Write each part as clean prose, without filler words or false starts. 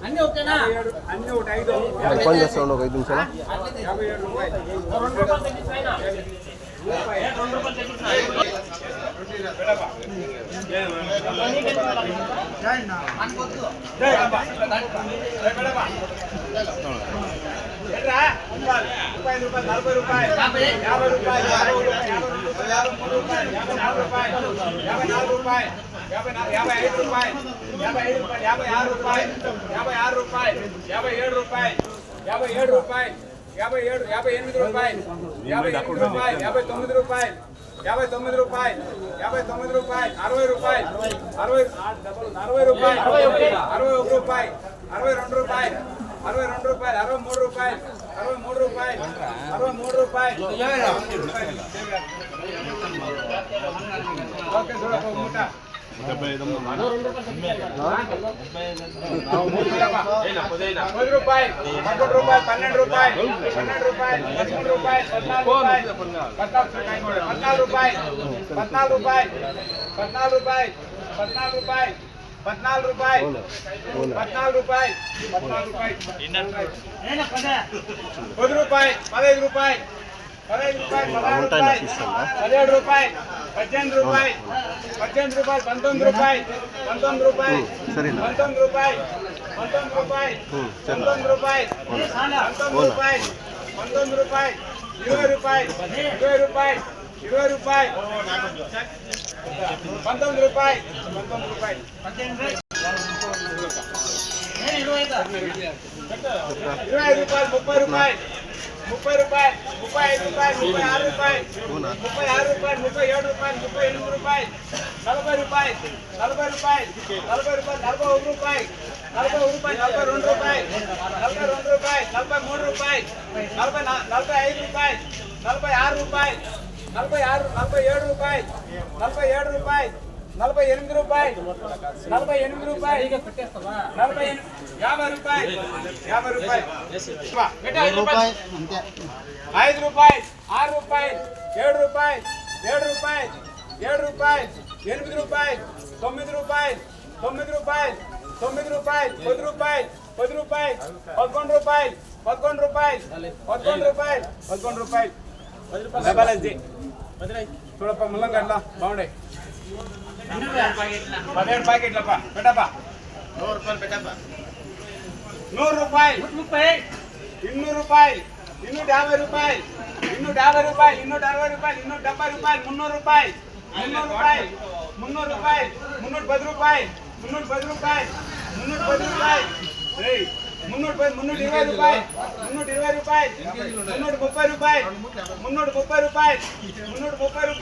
అన్ని ఓకేనా? అన్ని ఒకటి 5 ఫోన్ చేస్తాను ఒక 5 నిమిషాలు. 57 రూపాయలు. 2 రూపాయలు తగ్గించాయినా. 2 రూపాయలు తగ్గించాయి. చూడప్ప ముల్లంగా అట్లా బాగుంటాయి. 17 ప్యాకెట్లప్ప పెట్టప్ప. 100 రూపాయలు పెట్టప్ప. 100 రూపాయలు. 200 రూపాయలు. 250 రూపాయలు. 250 రూపాయలు. 260 రూపాయలు. 270 రూపాయలు. 300 రూపాయలు. 300 రూపాయలు. 300 రూపాయలు. 310 రూపాయలు. 310 రూపాయలు. 310 రూపాయలు. 320 రూపాయలు. 320 రూపాయలు. 330 రూపాయలు. 330 రూపాయలు.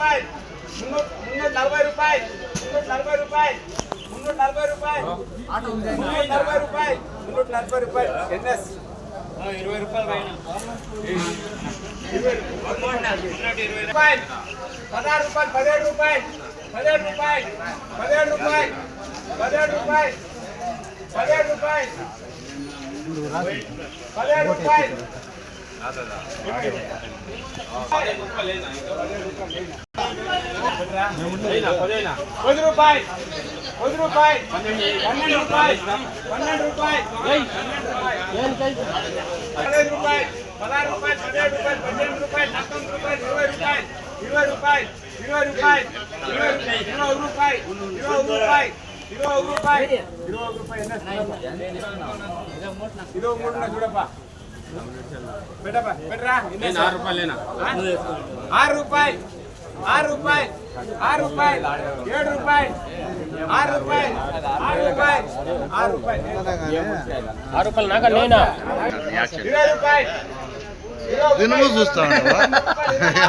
330 రూపాయలు. 340 రూపాయలు. 340 రూపాయలు. 340 రూపాయలు. 340 రూపాయలు. 340 రూపాయలు. ఎన్ఎస్ 20 రూపాయలు పైన 20 రూపాయలు. 16 రూపాయలు. 17 రూపాయలు. 17 రూపాయలు. 17 రూపాయలు. 17 రూపాయలు. 17 రూపాయలు. 17 రూపాయలు. 10 రూపాయలు. 10 రూపాయలు. 12 రూపాయలు. 12 రూపాయలు. 15 రూపాయలు. 16 రూపాయలు. 17 రూపాయలు. 18 రూపాయలు. 19 రూపాయలు. 20 రూపాయలు. 20 రూపాయలు. 20 రూపాయలు. 20 రూపాయలు. 20 రూపాయలు. 20 రూపాయలు. చూడప్ప పెట్టప్ప పెట్టరా. 6 రూపాయలేనా? 6 రూపాయలు. 6 రూపాయలు. 6 రూపాయలు. 7 రూపాయలు. 6 రూపాయలు. 6 రూపాయలు. 6 రూపాయలు. 6 రూపాయలు నాక నేనా? 20 రూపాయలు. చూస్తా ₹23